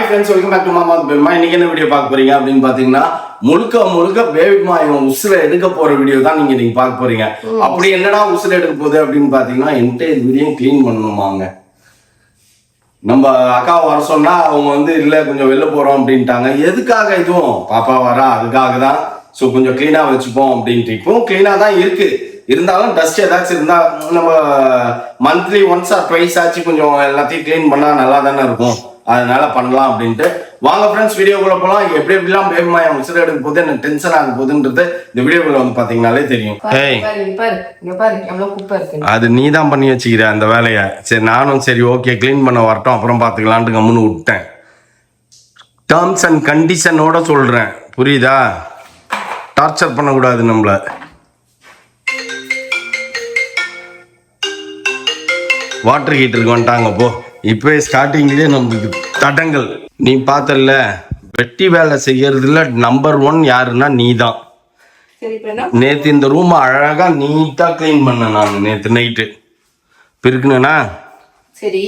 Friends, welcome back to மாமா பேபிமா. இன்னைக்கு என்ன வீடியோ பார்க்க போறீங்க அப்படின்னு பாத்தீங்கன்னா, முழுக்க பேபிமா இவன் உசுரை எடுக்க போற வீடியோ தான் நீங்க பார்க்க போறீங்க. அப்படி என்னடா உசுரை எடுக்க போகுது அப்படின்னு பாத்தீங்கன்னா, என்டையர் வீடியோ கிளீன் பண்ணணுமாங்க. நம்ம அக்கா வர சொன்னா அவங்க இல்ல கொஞ்சம் வெளில போறோம் அப்படின்ட்டாங்க. எதுக்காக? இதுவும் பாப்பா வரா அதுக்காக தான். ஸோ கொஞ்சம் கிளீனா வச்சுப்போம் அப்படின்ட்டு. இப்பவும் கிளீனா தான் இருக்கு, இருந்தாலும் டஸ்ட் ஏதாச்சும் இருந்தா நம்ம மந்த்லி ஒன்ஸ் ஆர் ட்வைஸ் ஆச்சு கொஞ்சம் எல்லாத்தையும் கிளீன் பண்ணா நல்லா தானே இருக்கும். அதனால பண்ணலாம் அப்படின்ட்டு வாங்க ஃப்ரெண்ட்ஸ் வீடியோக்குள்ள போகலாம். எப்படிலாம் பேபிமா என் உசுரை எடுக்க போது எனக்கு டென்ஷன் ஆக போகுதுன்றது இந்த வீடியோக்குள்ள பாத்தீங்கன்னாலே தெரியும். அது நீ தான் பண்ணி வச்சுக்கிற அந்த வேலையை. சரி நானும் சரி ஓகே கிளீன் பண்ண வரட்டும் அப்புறம் பாத்துக்கலான்ட்டு கம்முன்னு விட்டேன். டேர்ம்ஸ் அண்ட் கண்டிஷனோட சொல்றேன், புரியுதா? டார்ச்சர் பண்ணக்கூடாது நம்மள. வாட்டர் ஹீட்டருக்கு வந்துட்டாங்க போ. இப்போ ஸ்டார்டிங்லேயே நம்மளுக்கு தடங்கள். நீ பார்த்தல வெட்டி வேலை செய்யறதுல நம்பர் 1 யாருன்னா நீ தான். நேற்று இந்த ரூம் அழகா நீட்டா கிளீன் பண்ண நான் நேற்று நைட்டு பிரிக்கணும்னா சரி.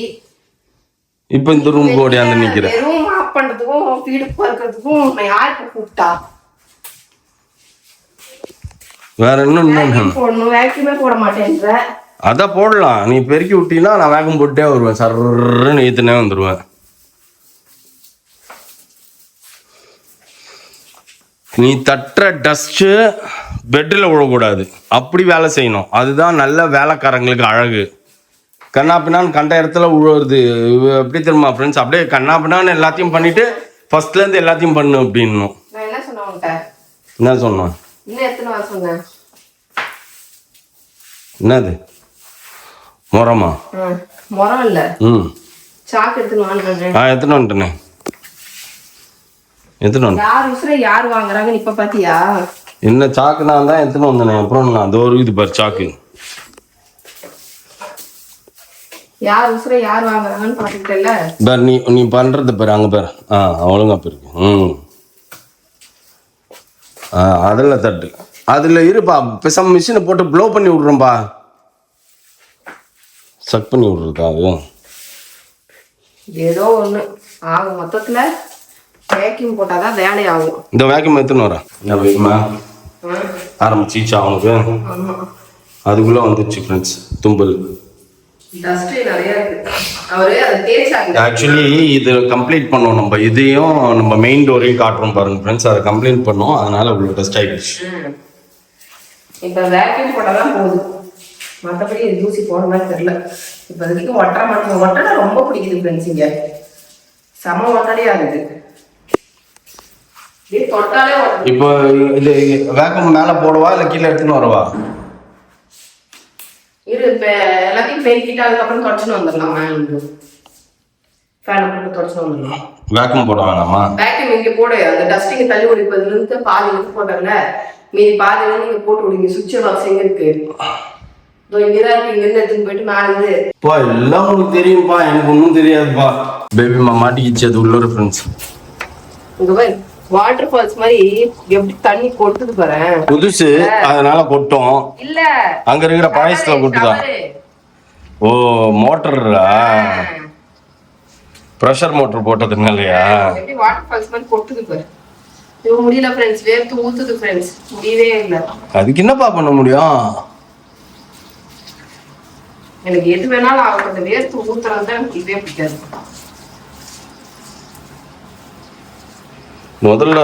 இப்போ இந்த ரூம் ஓடியாந்து நிக்கிறேன். ரூம் ஆஃப் பண்றதுக்கும் வீடு பார்க்கிறதுக்கும் நான் யாருக்கு கூப்பிட்டா? வேற என்ன போடணும்? வேக்யூமே போட மாட்டேன்ற. அதான் போடலாம். நீ பெருக்கி விட்டீங்கன்னா நான் வேகம் போட்டே வருவேன், சர்ன்னு ஏத்துனே வந்துடுவேன். நீ தட்டுற டஸ்ட் பெட்டில் விழக்கூடாது, அப்படி வேலை செய்யணும். அதுதான் நல்ல வேலைக்காரங்களுக்கு அழகு. கண்ணாப்பின்னான்னு கண்ட இடத்துல உழுவுறது எப்படி தெரியுமா ஃப்ரெண்ட்ஸ்? அப்படியே கண்ணாப்பின்னான்னு எல்லாத்தையும் பண்ணிட்டு ஃபர்ஸ்ட்லேருந்து எல்லாத்தையும் பண்ணு அப்படின்னும். என்ன சொன்னேன்? என்னது மொரமா? மொரம் இல்ல, சாக்கு எடுத்துன்னு வந்துட்டேனே. யார் வாங்குறாங்க இப்ப பாத்தியா? என்ன சாக்கு நான் தான் எடுத்துன்னு வந்தேனே. அப்புறம் நான் அதோ இது பாரு சாக்கு. யார் உசுரை யார் வாங்குறாங்கன்னு பாத்துக்கிட்டல. நீ பண்றது பாரு அங்க பாரு. ஒழுங்கா போயிருக்கு. அதில் தட்டு அதுல இருப்பா. பேசாம மிஷினை போட்டு ப்ளோ பண்ணி விடுறேன்பா. சக் பண்ணி விடுறதா? அது ஏதோ ஒண்ணு ஆகும். மொத்தத்துல வேக்யூம் போட்டாதான் வேலை ஆகும். இந்த வேக்யூம் எடுத்துன்னு வரேன். வேக்யூமா ஆரம்பிச்சிச்சா அவனுக்கு? அதுக்குள்ள வந்துச்சு ஃப்ரெண்ட்ஸ் தும்பல். ஆக்சுவலி இது கம்ப்ளீட் பண்ணோம் நம்ம. இதையும் நம்ம மெயின் டோரையும் காட்டுறோம் பாருங்க ஃப்ரெண்ட்ஸ். அதை கம்ப்ளீட் பண்ணோம், அதனால அவ்வளோ டஸ்ட் ஆயிடுச்சு. இப்போ வேக்யூம் போட்டாதான் போகுது, மற்றபடி தூசி போன மாதிரி தெரியல. இப்போ அதுக்கு ஒட்டடை ரொம்ப பிடிக்குது ஃப்ரெண்ட்ஸ். இங்க செம ஒட்டடையா இருக்குது. இப்போ இது வேக்யூம் மேல போடவா இல்ல கீழே எடுத்துன்னு வரவா? இரு, இப்ப எல்லாத்தையும் பெருக்கிட்டு அதுக்கப்புறம் தொடச்சுன்னு வந்துடலாம். ஃபேனை போட்டு தொடச்சுன்னு வந்துடலாம். வேக்யூம் போட வேணாமா? வேக்யூம் இங்க போடு. அந்த டஸ்டிங்க தள்ளி ஓடிப்பதுல இருந்து பாதி இருக்கு போட்டல, மீதி பாதி நீங்க போட்டு விடுங்க. சுவிட்ச் பாக்ஸ் எங்க இருக்கு? இங்கதான் இருக்கு. இங்க இருந்து எடுத்துன்னு போயிட்டு மேல இருந்து பா. எல்லாம் உங்களுக்கு தெரியும்பா, எனக்கு ஒன்றும் தெரியாதுப்பா. பேபிமா மாட்டிக்கிச்சு அது உள்ள ஃப்ரெண்ட்ஸ். இங்க போய் வாட்டர் ஃபால்ஸ் மாதிரி எப்படி தண்ணி கொட்டுது பாரு. புதுசு அதனால கொட்டும். இல்ல அங்க இருக்கிற பழையத்துல கொட்டுதா? ஓ மோட்டரா? பிரஷர் மோட்டர் போட்டதுங்க இல்லையா? எப்படி வாட்டர் ஃபால்ஸ் மாதிரி கொட்டுது பாரு. இது முடியல ஃப்ரெண்ட்ஸ், வேர்த்து ஊத்துது ஃப்ரெண்ட்ஸ், முடியவே இல்ல. அதுக்கு என்னப்பா பண்ண முடியும்? எனக்கு எது வேணாலும் ஆகும், அந்த வேர்த்து ஊத்துறது தான் எனக்கு இதே பிடிக்காது. முதல்ல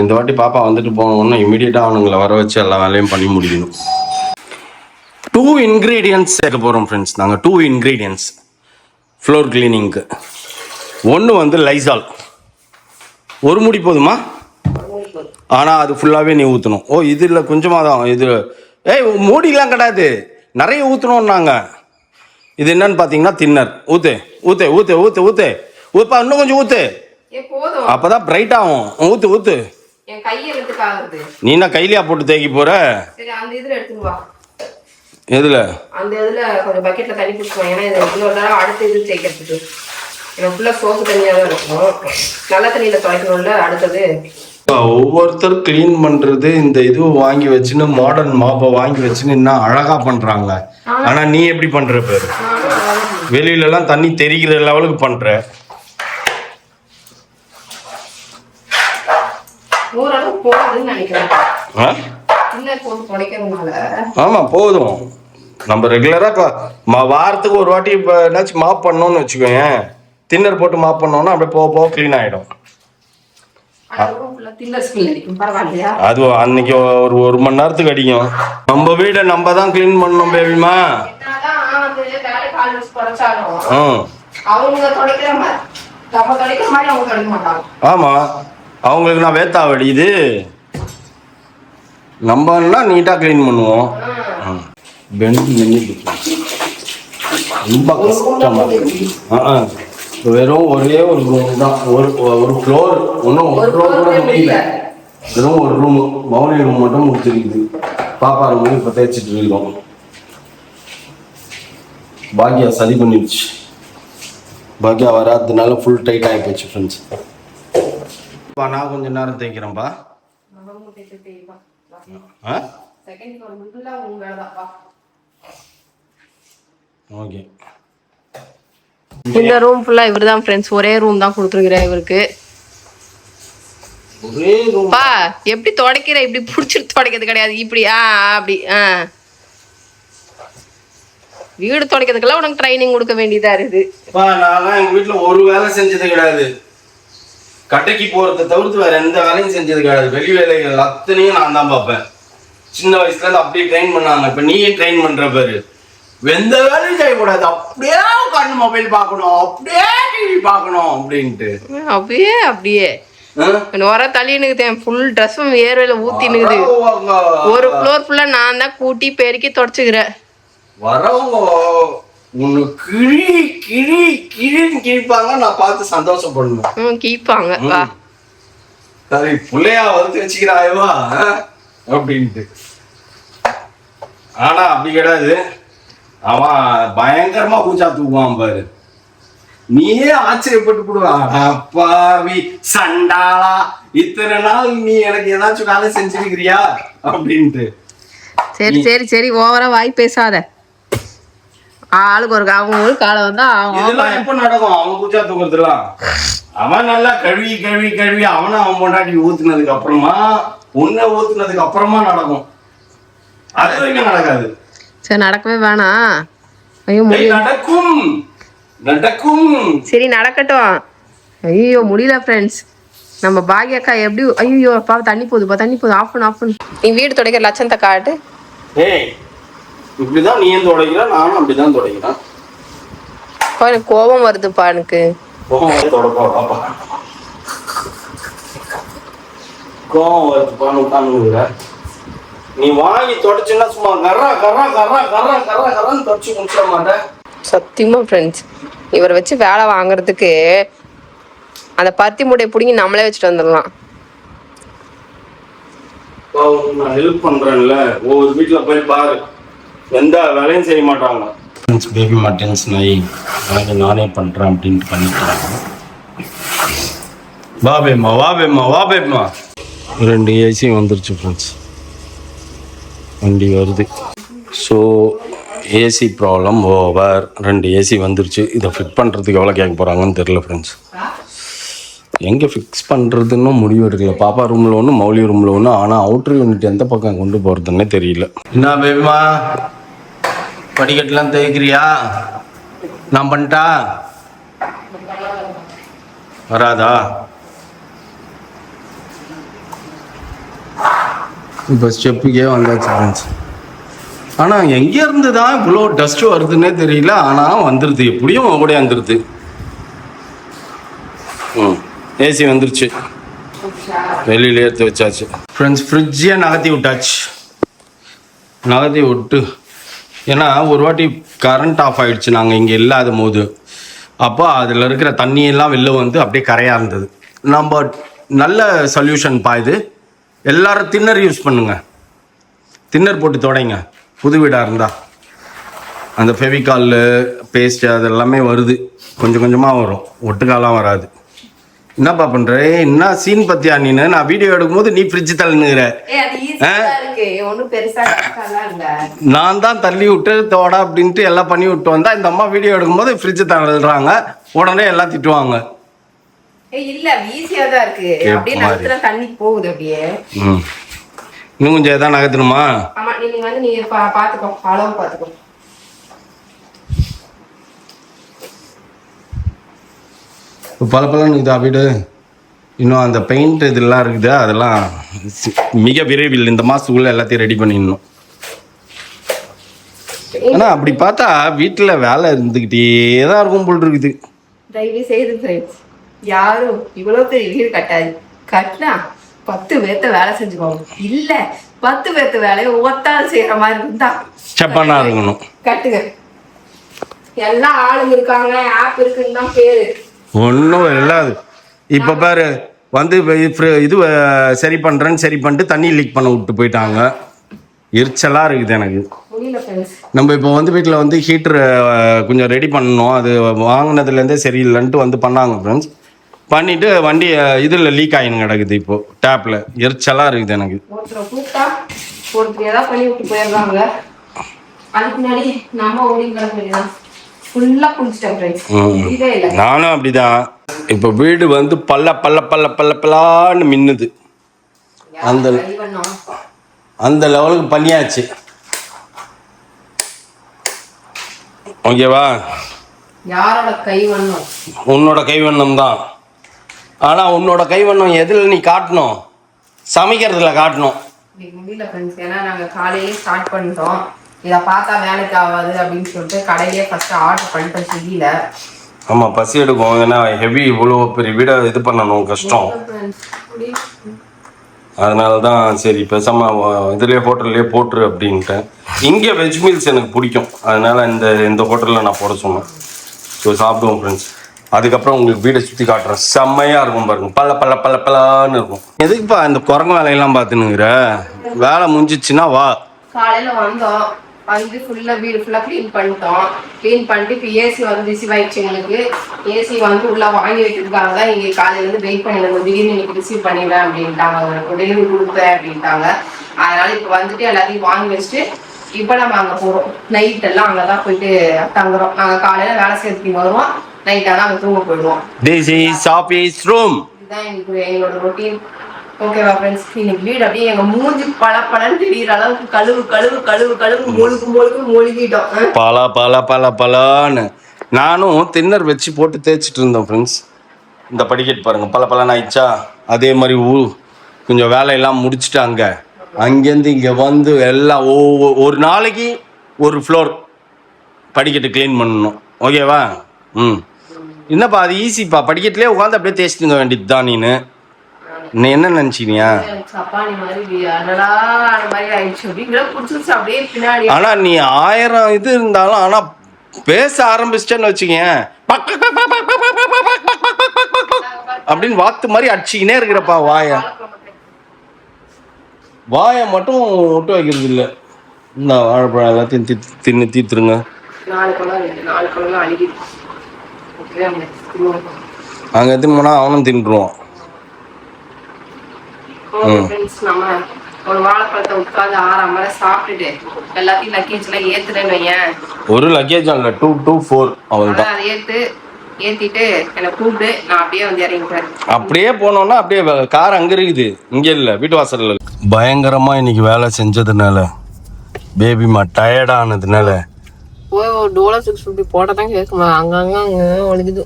இந்த வாட்டி பாப்பா வந்துட்டு போனோம்னா இமீடியட்டா அவனுங்களை வர வச்சு எல்லா வேலையும் பண்ணி முடிக்கணும். 2 இன்கிரீடியன்ட்ஸ் சேர்க்க போறோம் ஃப்ரெண்ட்ஸ். நாங்கள் 2 இன்கிரீடியன்ட்ஸ் ஃப்ளோர் கிளீனிங்க்கு. ஒன்று லைசால், ஒரு முடி போதுமா? ஆனால் அது ஃபுல்லாகவே நீ ஊற்றணும். ஓ இது இல்லை கொஞ்சமாக தான் இது. மூடிலாம் கிடையாது, நிறைய ஊற்றணும்னாங்க. இது என்னன்னு பார்த்தீங்கன்னா தின்னர். ஊத்து ஊத்து ஊத்து ஊத்து ஊத்து ஊப்பா, இன்னும் கொஞ்சம் ஊத்து, அப்பதான் பிரைட் ஆகும். ஊத்து ஊத்து. நீ என்ன கையிலயா போட்டு தேய்க்க போற? எதுல? அந்த இதுல கொஞ்சம் பக்கெட்ல தண்ணி குடிச்சுக்கோ. ஏன்னா இது இன்னொரு நேரம் அடுத்த இது தேய்க்கிறதுக்கு எனக்கு ஃபுல்லா சோப்பு தண்ணியா தான் இருக்கும். நல்ல தண்ணியில துவைக்கணும்ல அடுத்தது. ஒவ்வொருத்தர் கிளீன் பண்றது இந்த இது வாங்கி வச்சுன்னு மாடர்ன் மாப்பை வாங்கி வச்சுன்னு என்ன அழகா பண்றாங்க. ஆனா நீ எப்படி பண்ற பாரு. வெளியில எல்லாம் தண்ணி தெரிகிற லெவலுக்கு பண்ற. போகுதுன்னு நினைக்கிறேன். ஆ தின்னர் போட்டு துடைக்கிறதுனால. ஆமா போதும். நம்ம ரெகுலரா வாரத்துக்கு ஒரு வாட்டி இப்போ ஏதாச்சும் மாப் பண்ணோம்னு வச்சுக்கோங்க, தின்னர் போட்டு மாப் பண்ணோம்னா அப்படியே போக போக க்ளீன் ஆயிடும். அது அன்னைக்கு ஒரு மணி நேரத்துக்கு அடிக்கும். நம்ம வீடை நம்ம தான் க்ளீன் பண்ணணும் பேபிமா. ஆமா, அவங்களுக்கு நான் வேத்தா வடியுது, நம்மன்னா நீட்டா க்ளீன் பண்ணுவோம். ரொம்ப கஷ்டமா இருக்கு. வெறும் ஒரே ஒரு ரூம் தான், ஒரு ஃப்ளோர், ஒன்றும் ஒரு ஃப்ளோர் கூட முடியல. வெறும் ஒரு ரூம், மௌலி ரூம் மட்டும் முடிச்சிருக்குது. பாப்பா ரூம் இப்போ தேய்ச்சிட்டு இருக்கோம். பாக்யா சரி பண்ணிடுச்சு. பாக்யா வராததுனால ஃபுல் டைட் ஆகி போச்சு ஃப்ரெண்ட்ஸ். நான் கொஞ்சம் நேரம் தேய்க்கிறேன்ப்பா. ஓகே. இந்த ரூம் ஃபுல்லா இவர் தான் ஃப்ரெண்ட்ஸ், ஒரே ரூம் தான் கொடுத்துருக்கிறேன் இவருக்கு. ஒரே ரூம் பா எப்படி துடைக்கிற, இப்படி புடிச்சிட்டு துடைக்கிறது கிடையாது, இப்படி அப்படி வீடு துடைக்கிறதுக்கெல்லாம் உனக்கு ட்ரைனிங் கொடுக்க வேண்டியதா இருக்குது. நான் எங்க வீட்டுல ஒரு வேலை செஞ்சது கிடையாது. கடைக்கு போறதை தவிர்த்து வேற எந்த வேலையும் செஞ்சது கிடையாது. வெளி வேலைகள் அத்தனையும் நான் தான் பார்ப்பேன். சின்ன வயசுல இருந்து அப்படியே ட்ரெயின் பண்ணாங்க. இப்ப நீயே ட்ரெயின் பண்ற பேரு எந்த வேலையும் செய்யக்கூடாது, அப்படியே உட்காந்து மொபைல் பார்க்கணும், அப்படியே டிவி பார்க்கணும் அப்படின்ட்டு. அப்படியே வர தள்ளினுக்குது, ஃபுல் ட்ரெஸ்ஸும் வேர்வையில ஊத்தினுக்குது. ஒரு ஃப்ளோர் ஃபுல்லா நான் தான் கூட்டி பெருக்கி தொடச்சுக்கிறேன். வரவங்க உன்னை கிழி கிழி கிழின்னு கிழிப்பாங்க, நான் பார்த்து சந்தோஷப்படுவேன். கிழிப்பாங்க சரி பிள்ளையா வந்து வச்சுக்கிறாயவா அப்படின்ட்டு. ஆனா அப்படி கிடையாது, அவன் பயங்கரமா பூச்சா தூக்குவான் பாரு. நீயே ஆச்சரியப்பட்டு போடுவான், அப்பாவி சண்டாளா இத்தனை நாள் நீ எனக்கு ஏதாச்சும் வேலை செஞ்சிருக்கிறியா அப்படின்ட்டு. சரி சரி சரி, ஓவரா வாய் பேசாத. ஆளுக்கு ஒரு அவங்க காலை வந்தா இதெல்லாம் எப்ப நடக்கும்? அவன் பூச்சா தூக்குறதுலாம் அவன் நல்லா கழுவி கழுவி கழுவி அவனை அவன் பொண்டாட்டி ஊத்துனதுக்கு அப்புறமா, உன்னை ஊத்துனதுக்கு அப்புறமா நடக்கும். அது வரைக்கும் நடக்காது. சரி நடக்கவே வேணாம். ஐயோ நடக்கும் நடக்கும். சரி நடக்கட்டும். ஐயோ முடியல ஃப்ரெண்ட்ஸ், நம்ம பாக்யக்கா எப்படி. ஐயோ பா தண்ணி போகுதுப்பா, தண்ணி போகுது. ஆஃப் பண்ணு ஆஃப் பண்ணு. நீ வீடு துடைக்கிற லட்சத்தை காட்டு. ஏய் இப்படிதான் நீ துடைக்கிற, நானும் அப்படிதான் துடைக்கிறேன். எனக்கு கோபம் வருதுப்பா. எனக்கு கோபம் வருதுப்பான்னு உட்காந்துங்கிற. நீ வாங்கி தொடச்சுன்னா சும்மா கர்றா கர்றா கர்றா கர்றா கர்றா கர்றான்னு தொடச்சு முடிச்சிட மாட்டேன் சத்தியமா ஃப்ரெண்ட்ஸ். இவரை வச்சு வேலை வாங்குறதுக்கு அந்த பருத்தி மூட்டையை பிடிங்கி நம்மளே வச்சுட்டு வந்துடலாம். நான் ஹெல்ப் பண்றேன்ல, ஒவ்வொரு வீட்டுல போய் பாரு, எந்த வேலையும் செய்ய மாட்டாங்க. பேபி மாட்டேன்ஸ் நானே பண்றேன் அப்படின்ட்டு பண்ணிட்டாங்க. வா பேம்மா வா பேம்மா வா பேம்மா. 2 ஏசி வந்துருச்சு ஃப்ரெண்ட்ஸ், வண்டி வருது. So AC problem over. 2 AC வந்துருச்சு. இதை ஃபிட் பண்ணுறதுக்கு எவ்வளோ கேட்க போகிறாங்கன்னு தெரில ஃப்ரெண்ட்ஸ். எங்கே ஃபிக்ஸ் பண்ணுறதுன்னு முடிவு எடுக்கல. பாப்பா ரூமில் ஒன்று, மௌலி ரூமில் ஒன்று. ஆனால் அவுட்ரு யூனிட் எந்த பக்கம் கொண்டு போகிறதுன்னே தெரியல. என்ன பேபிமா, படிக்கட்டுலாம் தேய்க்கிறியா? நான் பண்ணிட்டா வராதா? இப்போ ஸ்டெப்புக்கே வந்தாச்சு ஃப்ரெண்ட்ஸ். ஆனால் எங்கே இருந்து தான் இவ்வளோ டஸ்ட்டு வருதுன்னே தெரியல. ஆனால் வந்துடுது, எப்படியும் கூட வந்துடுது. ஏசி வந்துருச்சு, வெளியில எடுத்து வச்சாச்சு ஃப்ரெண்ட்ஸ். ஃப்ரிட்ஜே நகர்த்தி விட்டாச்சு. நகர்த்தி விட்டு, ஏன்னா ஒரு வாட்டி கரண்ட் ஆஃப் ஆகிடுச்சு நாங்கள் இங்கே இல்லாத போது. அப்போ அதில் இருக்கிற தண்ணியெல்லாம் வெளில வந்து அப்படியே கரையாக இருந்தது. நம்ம நல்ல சொல்யூஷன் இது. எல்லாரும் தின்னர் யூஸ் பண்ணுங்க, தின்னர் போட்டு தொடைங்க. புது வீடாக இருந்தால் அந்த ஃபெவிகால் பேஸ்ட்டு அது எல்லாமே வருது, கொஞ்சம் கொஞ்சமாக வரும், ஒட்டுக்காலாம் வராது. என்னப்பா பண்ற? என்ன சீன் பத்தியா நீனு? நான் வீடியோ எடுக்கும்போது நீ ஃப்ரிட்ஜ் தள்ளுனுற. நான் தான் தள்ளி விட்டு தோட அப்படின்ட்டு எல்லாம் பண்ணி விட்டு வந்தா, இந்த அம்மா வீடியோ எடுக்கும்போது ஃப்ரிட்ஜ் தள்ளுறாங்க. உடனே எல்லாம் திட்டுவாங்க. இல்ல ஈஸியா தான் இருக்கு. அப்படியே நகத்துல தண்ணி போகுது அப்படியே. இன்னும் கொஞ்சம் எதாவது நகர்த்தணுமா? ஆமா, நீங்க வந்து நீ பாத்துக்கோ, அளவு பாத்துக்கோ. பல இதா வீடு இன்னும் அந்த பெயிண்ட் இதெல்லாம் இருக்குது, அதெல்லாம் மிக விரைவில் இந்த மாசத்துக்குள்ள எல்லாத்தையும் ரெடி பண்ணிடணும். ஆனா அப்படி பார்த்தா வீட்டுல வேலை இருந்துகிட்டே தான் இருக்கும் போல் இருக்குது. தயவு செய்து ஃப்ரெண்ட்ஸ், யாரும் இவ்வளவு பெரிய வீடு கட்டாது. கட்டினா 10 பேர்த்த வேலை செஞ்சுக்கோங்க. இல்ல 10 பேர்த்த வேலையை ஒத்தாள் செய்யற மாதிரி இருந்தா செப்பனா இருக்கணும். கட்டுங்க. எல்லா ஆளுங்க இருக்காங்க, ஆப் இருக்குன்னு தான் பேரு. ஒன்றும் இல்லாது. இப்போ பாரு வந்து இது சரி பண்ணுறேன்னு சரி பண்ணிட்டு தண்ணி லீக் பண்ண விட்டு போயிட்டாங்க. எரிச்சலாக இருக்குது எனக்கு. நம்ம இப்போ வந்து வீட்டில் வந்து ஹீட்ரு கொஞ்சம் ரெடி பண்ணணும். அது வாங்கினதுலேருந்தே சரியில்லைன்ட்டு வந்து பண்ணாங்க ஃப்ரெண்ட்ஸ். பண்ணிவிட்டு வண்டி இதில் லீக் ஆகின்னு கிடக்குது இப்போது டேப்பில். எரிச்சலாக இருக்குது எனக்கு. ஒருத்தர் பண்ணி விட்டு போயிடுறாங்க. அதுக்கு முன்னாடி நம்ம ஓடி கிடக்கு. நானும் அப்படிதான். இப்ப வீடு வந்து பல்லான்னு மின்னுது. அந்த லெவலுக்கு பண்ணியாச்சு. ஓகேவா? யாரோட கைவண்ணம்? உன்னோட கைவண்ணம் தான். ஆனா உன்னோட கைவண்ணம் எதுல நீ காட்டணும்? சமைக்கிறதுல காட்டணும். முடியல ஃப்ரெண்ட்ஸ், ஏன்னா நாங்க காலையிலே ஸ்டார்ட் பண்ணிட்டோம். இதை பார்த்தா வேலைக்கு ஆகாது அப்படின்னு சொல்லிட்டு கடையிலே ஃபர்ஸ்ட் ஆர்டர் பண்ணிட்டோம் ஸ்விக்கியில். ஆமாம், பசி எடுக்கும். ஏன்னா ஹெவி இவ்வளோ பெரிய வீடை இது பண்ணணும், கஷ்டம். அதனால தான் சரி பேசாமல் இதுலேயே ஹோட்டல்லையே போட்டுரு அப்படின்ட்டேன். இங்கே வெஜ் மீல்ஸ் எனக்கு பிடிக்கும், அதனால இந்த ஹோட்டலில் நான் போட சொன்னேன். ஸோ சாப்பிடுவோம் ஃப்ரெண்ட்ஸ். அதுக்கப்புறம் உங்களுக்கு வீடை சுற்றி காட்டுறேன். செம்மையாக இருக்கும் பாருங்க. பல்லான்னு இருக்கும். எதுக்குப்பா இந்த குரங்கு வேலையெல்லாம் பார்த்துனுங்கிற? வேலை முடிஞ்சிச்சுன்னா வா. காலையில் வந்தோம், வந்து ஃபுல்லாக வீடு ஃபுல்லாக க்ளீன் பண்ணிட்டோம். க்ளீன் பண்ணிட்டு இப்போ ஏசி வந்து ரிசீவ் ஆகிடுச்சு எங்களுக்கு. ஏசி வந்து உள்ளே வாங்கி வைக்கிறதுக்காக தான் இங்கே காலையிலேருந்து வெயிட் பண்ணியிருந்தோம். திடீர்னு இன்னைக்கு ரிசீவ் பண்ணிடுறேன் அப்படின்ட்டாங்க, டெலிவரி கொடுப்பேன் அப்படின்ட்டாங்க. அதனால் இப்போ வந்துட்டு எல்லாத்தையும் வாங்கி வச்சுட்டு இப்போ நம்ம அங்கே போகிறோம். நைட்டெல்லாம் அங்கே தான் போயிட்டு தங்குறோம். நாங்கள் காலையில் வேலை செய்யறதுக்கு வருவோம், நைட்டாக அங்கே தூங்க போயிடுவோம். This is office room. இதுதான் எங்களோட ரொட்டீன். ஓகேவா ஃப்ரெண்ட்ஸ்? இன்னைக்கு வீடு அப்படியே எங்க மூஞ்சி பழன்னு தெரியுற அளவுக்கு கழுவு மூழ்கிட்டோம். பலான்னு நானும் தின்னர் வச்சு போட்டு தேய்ச்சிட்டு இருந்தோம் ஃப்ரெண்ட்ஸ். இந்த படிக்கட்டு பாருங்க, பலன்னு ஆயிடுச்சா. அதே மாதிரி கொஞ்சம் வேலையெல்லாம் முடிச்சுட்டு அங்கேருந்து இங்கே வந்து எல்லாம் ஒரு நாளைக்கு ஒரு ஃப்ளோர் படிக்கட்டு க்ளீன் பண்ணணும். ஓகேவா? என்னப்பா அது ஈஸிப்பா. படிக்கட்டுலேயே உட்காந்து அப்படியே தேய்ச்சிட்டுங்க வேண்டியது தான். நீ என்ன நினைச்சினியா? ஆனா நீ 1000 இது இருந்தாலும் ஆனா பேச ஆரம்பிச்சிட்டேன்னு வச்சுக்கேன், அப்படின்னு வாத்து மாதிரி அடிச்சுக்கினே இருக்கிறப்பா. வாயை மட்டும் விட்டு வைக்கிறது இல்லை. இந்த வாழைப்பழம் எல்லாத்தையும் தீத்துருங்க. அங்க எத்தனை போனா அவனும் தின்றுவான். நம்ம ஒரு வாழைப்பழத்தை உட்காந்து 6 மணி சாப்பிட்டுட்டு எல்லாத்தையும் லக்கேஜ்ல ஏத்துறேன்னு வையேன். ஒரு லக்கேஜ் அல்ல, 2 to 4 அவ்வளவுதான். அதை ஏத்திட்டு என்னை கூப்பிட்டு நான் அப்படியே வந்து இறங்கிட்டேன். அப்படியே போனோம்னா அப்படியே கார் அங்க இருக்குது, இங்க இல்ல, வீட்டு வாசல்ல. பயங்கரமா இன்னைக்கு வேலை செஞ்சதுனால பேபிமா டயர்ட் ஆனதுனால ஒரு டோலா 650 போட்டதான் கேட்குமா. அங்கங்க ஒழுகுது.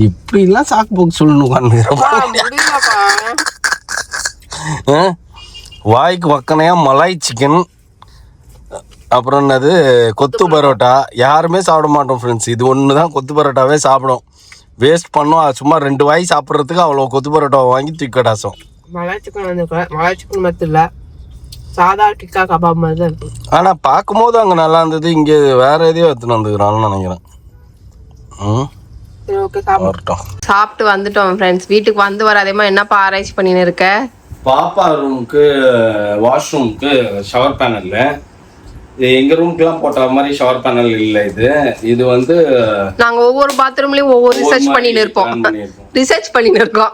இப்படிலாம் சாக்கு போக்கு சொல்லணும். வாய்க்கு வக்கனையா மலாய் சிக்கன், அப்புறம் என்னது கொத்து பரோட்டா. யாருமே சாப்பிட மாட்டோம் ஃப்ரெண்ட்ஸ். இது ஒன்று தான் கொத்து பரோட்டாவே சாப்பிடும். வேஸ்ட் பண்ணோம். சும்மா 2 வாய் சாப்பிட்றதுக்கு அவ்வளோ கொத்து பரோட்டாவை வாங்கி தூக்கடாசம். மலாய் சிக்கன் வந்து மலாய் சிக்கன் மட்டும் இல்லை, சாதா டிக்கா கபாப் மாதிரி தான் இருக்கு. ஆனால் பார்க்கும்போது அங்கே நல்லா இருந்தது. இங்கே வேற எதையோ எடுத்துன்னு வந்துக்கிறான்னு நினைக்கிறேன். சாப்பிட்டு வந்துட்டோம் ஃப்ரெண்ட்ஸ். வீட்டுக்கு வந்து வராதேமா என்னப்பா ஆராய்ச்சி பண்ணின்னு இருக்க? பாப்பா ரூமுக்கு வாஷ்ரூமுக்கு ஷவர் பேனல்ல, எங்க ரூமுக்குலாம் போட்ட மாதிரி ஷவர் பேனல் இல்ல. இது வந்து நாங்க ஒவ்வொரு பாத்ரூம்லயும் ஒவ்வொரு ரிசர்ச் பண்ணின்னு இருக்கோம்.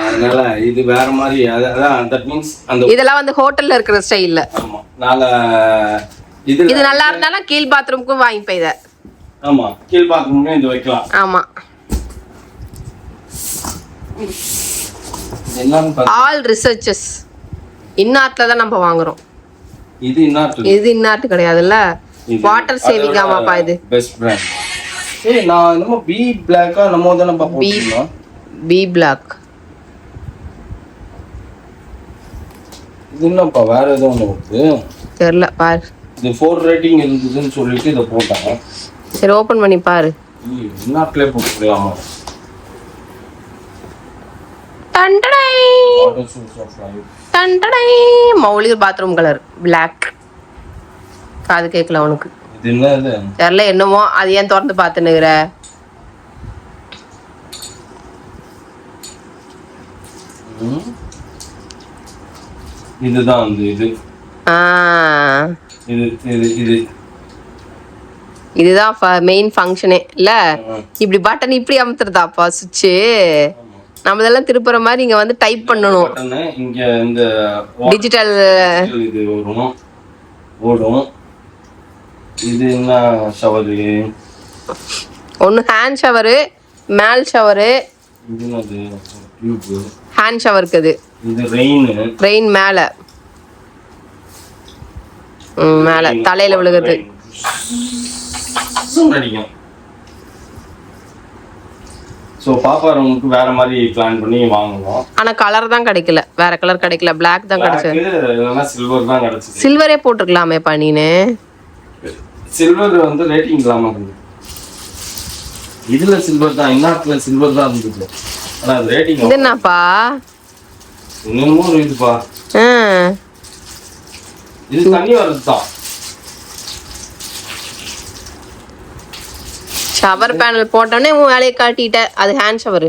அதனால இது வேற மாதிரி. அதான் தட் மீன்ஸ் அந்த இதெல்லாம் வந்து ஹோட்டல்ல இருக்கிற ஸ்டைல்ல. ஆமா, நாங்க இது நல்லா இருந்தாலும் கீழ் பாத்ரூமுக்கும் வாங்கி போய் இத. ஆமா, கீழ் பாத்ரூம்லயும் இது வைக்கலாம். ஆமா, என்னன்னு பாத்து ஆல் ரிசர்ச்சஸ் இன்னார்ட்ல தான் நம்ம வாங்குறோம். இது இன்னார்ட் இது இன்னார்ட் கிடையாதுல்ல, வாட்டர் சேவிங். ஆமாப்பா இது பெஸ்ட் பிராண்ட். ஏய் நான் என்னமோ பி பிளாக்கா நம்ம தான போட்டுறோம். பி பிளாக் இது என்னப்பா வேற ஏதோ ஒன்று வருது தெரியல பாரு. இது 4 ரேட்டிங் இருந்ததுன்னு சொல்லிட்டு இதை போட்டாங்க. சரி ஓபன் பண்ணி பாரு. இன்னார்ட்லயே போட்டுக்கலாமா? டண்டடை டண்டடை மௌலி பாத்ரூம் கலர் பிளாக். காது கேட்கல உனக்கு? இது என்ன இது தெரியல என்னமோ. அது ஏன் திறந்து பார்த்துன்னுக்குற? இதுதான் அந்த இது இது இது இது இதுதான் மெயின் ஃபங்க்ஷனே இல்ல. இப்படி பட்டன் இப்படி அமுத்துறதாப்பா சுவிட்ச். நம்ம இதெல்லாம் திருப்புற மாதிரி இங்க வந்து டைப் பண்ணணும். இங்க இந்த டிஜிட்டல் இது வரும் ஓடும். இது என்ன ஷவரு? ஒன்னு ஹேண்ட் ஷவரு, மேல் ஷவரு. இது என்னது? டியூப். ஹேண்ட் ஷவருக்கு அது. இது ரெயின் மேல மேல தலையில விழுகுது. சோ பாப்பா ரூமுக்கு வேற மாதிரி பிளான் பண்ணி வாங்குவோம். ஆனா கலர் தான் கிடைக்கல, வேற கலர் கிடைக்கல, பிளாக் தான் கிடைச்சது. இல்லனா சில்வர் தான் கிடைச்சது. சில்வரே போட்டுக்கலாமே பா நீனு. சில்வர் வந்து ரேட்டிங் இல்லாம இருக்கு. இதுல சில்வர் தான், இன்னார்ட்ல சில்வர் தான் இருந்துச்சு. ஆனா அது ரேட்டிங் இது என்னப்பா? இன்னமும் இதுப்பா. இது தண்ணி வரதுதான். ஷவர் பேனல் போட்டோனே உன் வேலையை காட்டிட்ட. அது ஹேண்ட் ஷவர்.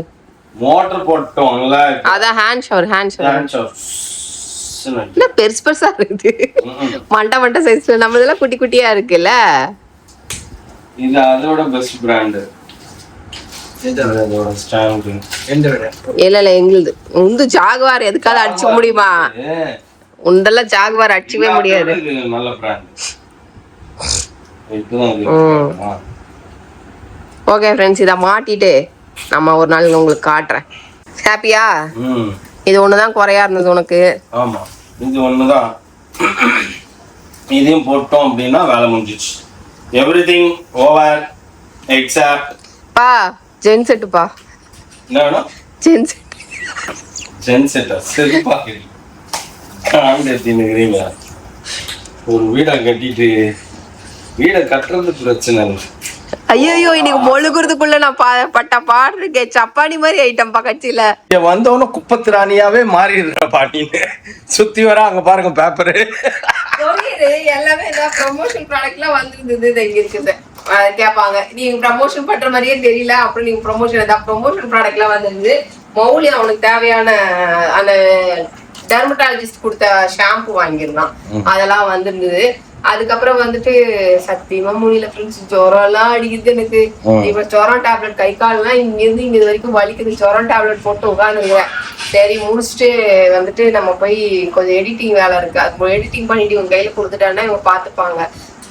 மோட்டர் போட்டோம்ல, அதான் ஹேண்ட் ஷவர். என்ன பெருசு பெருசா இருக்குது, மண்டை சைஸ்ல. நம்ம இதெல்லாம் குட்டி குட்டியா இருக்குல்ல. இது அதோட பெஸ்ட் பிராண்ட். இதோட ஸ்டாண்ட் இல்ல எங்களுது உந்து ஜாகுவார் எதுக்காவது அடிச்சுக்க முடியுமா? உண்டெல்லாம் ஜாகுவார் அடிச்சுக்கவே முடியாது. நல்ல பிராண்ட். இதுதான். ஓகே ஃப்ரெண்ட்ஸ், இதை மாட்டிட்டு நம்ம ஒரு நாள் உங்களுக்கு காட்டுறேன். ஹாப்பியா? இது ஒண்ணுதான் குறையா இருந்தது உனக்கு. ஆமா, இது ஒண்ணுதான். இதையும் போட்டோம் அப்படின்னா வேலை முடிஞ்சிச்சு. எவ்ரிதிங் ஓவர் எக்ஸப்ட் பா ஜென் செட்டுப்பா. என்ன வேணும்? ஜென் செட்டா? சரி பாக்குறீங்க காண்டீங்க. ஒரு வீடை கட்டிட்டு வீடை கட்டுறது பிரச்சனை இல்லை. ஐயோ இன்னைக்கு மொழுகுறதுக்குள்ள நான் பட்ட பாடுறேன். சப்பானி மாதிரி ஐட்டம் கட்சியில வந்தவன குப்பத்து ராணியாவே மாறிடுற பாட்டின்னு சுத்தி வர. அங்க பாருங்க பேப்பரு எல்லாமே ப்ரமோஷன் ப்ராடக்ட்லாம் வந்துருந்தது. இங்க இருக்குது கேட்பாங்க, நீங்க ப்ரமோஷன் பண்ற மாதிரியே தெரியல. அப்புறம் நீங்க ப்ரமோஷன் ப்ராடக்ட்லாம் வந்துருது. மௌலி அவனுக்கு தேவையான அந்த டெர்மட்டாலஜிஸ்ட் கொடுத்த ஷாம்பு வாங்கியிருந்தான். அதெல்லாம் வந்துருந்தது. அதுக்கப்புறம் வந்துட்டு சத்தியமா முடியல ஃப்ரெண்ட்ஸ், ஜுரம் எல்லாம் அடிக்குது எனக்கு. இப்ப ஜுரம் டேப்லெட், கை கால்லாம் இங்க இருந்து இங்க வரைக்கும் வலிக்குது. ஜுரம் டேப்லெட் போட்டு உட்காந்துருக்கிறேன். சரி முடிச்சுட்டு வந்துட்டு நம்ம போய் கொஞ்சம் எடிட்டிங் வேலை இருக்கு, அது எடிட்டிங் பண்ணிட்டு இவங்க கையில கொடுத்துட்டாங்கன்னா இவங்க பாத்துப்பாங்க,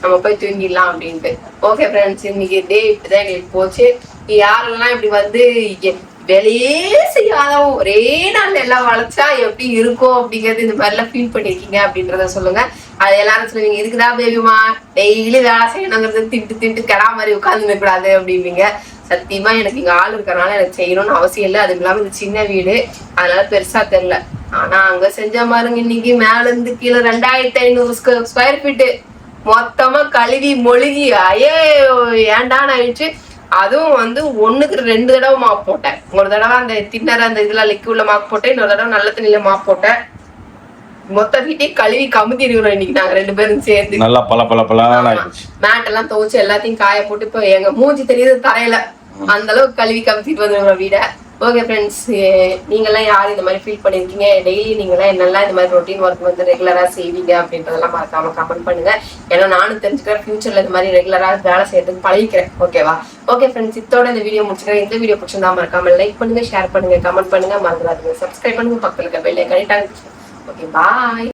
நம்ம போய் தூங்கிடலாம் அப்படின்ட்டு. ஓகே ஃப்ரெண்ட்ஸ், இன்னைக்கு டே இப்படிதான் எங்களுக்கு போச்சு. யாரெல்லாம் இப்படி வந்து வேலையே செய்யாத ஒரே நாள் எல்லாம் வளைச்சா எப்படி இருக்கும் அப்படிங்கறது இந்த மாதிரி எல்லாம் ஃபீல் பண்ணிருக்கீங்க அப்படின்றத சொல்லுங்க. அது எல்லாரும் சொல்லுவீங்க, இதுக்குதான் பேபிமா டெய்லி வேலை செய்யணுங்கிறது திட்டு கிடா மாதிரி உட்கார்ந்து கூடாது அப்படிவீங்க. சத்தியமா எனக்கு இங்க ஆள் இருக்கிறனால எனக்கு செய்யணும்னு அவசியம் இல்லை. அதுவும் இல்லாம இது சின்ன வீடு, அதனால பெருசா தெரியல. ஆனா அங்க செஞ்ச பாருங்க, இன்னைக்கு மேல இருந்து கீழே 2500 ஸ்கொயர் ஃபீட்டு மொத்தமா கழுவி மொழுகி ஐயோ ஏண்டான்னு ஆயிடுச்சு. அதுவும் வந்து 1க்கு 2 தடவை மாப் போட்டேன். ஒரு தடவை அந்த தின்னர் அந்த இதுல லிக்விட்ல மாப் போட்டேன், இன்னொரு தடவை நல்ல தண்ணியில மாப் போட்டேன். மொத்த வீட்டையும் கழுவி கமுத்தி இருக்கிறோம் இன்னைக்கு நாங்க 2 பேரும் சேர்ந்து. நல்லா மேட் எல்லாம் துவைச்சு எல்லாத்தையும் காய போட்டு இப்ப எங்க மூஞ்சி தெரியுது தரையில, அந்த அளவுக்கு கழுவி கமுத்திட்டு வந்துருக்கிறோம் வீட. ஓகே ஃப்ரெண்ட்ஸ், நீங்கெல்லாம் யாரும் இந்த மாதிரி ஃபீல் பண்ணிருக்கீங்க? டெய்லி நீங்களாம் என்னெல்லாம் இந்த மாதிரி ரொட்டீன் ஒர்க் வந்து ரெகுலரா செய்வீங்க அப்படின்றதெல்லாம் மறக்காம கமெண்ட் பண்ணுங்க. ஏன்னா நானும் தெரிஞ்சுக்கிறேன், ஃபியூச்சர்ல இந்த மாதிரி ரெகுலரா வேலை செய்யறதுக்கு பழகிக்கிறேன். ஓகேவா? ஓகே ஃப்ரெண்ட்ஸ், இதோட இந்த வீடியோ முடிச்சுக்கிறேன். இந்த வீடியோ பிடிச்சிருந்தா மறக்காம லைக் பண்ணுங்க, ஷேர் பண்ணுங்க, கமெண்ட் பண்ணுங்க, மறந்துடாதீங்க சப்ஸ்கிரைப் பண்ணுங்க, பக்கத்துல இருக்க பெல் ஐகானை டாங். Okay bye.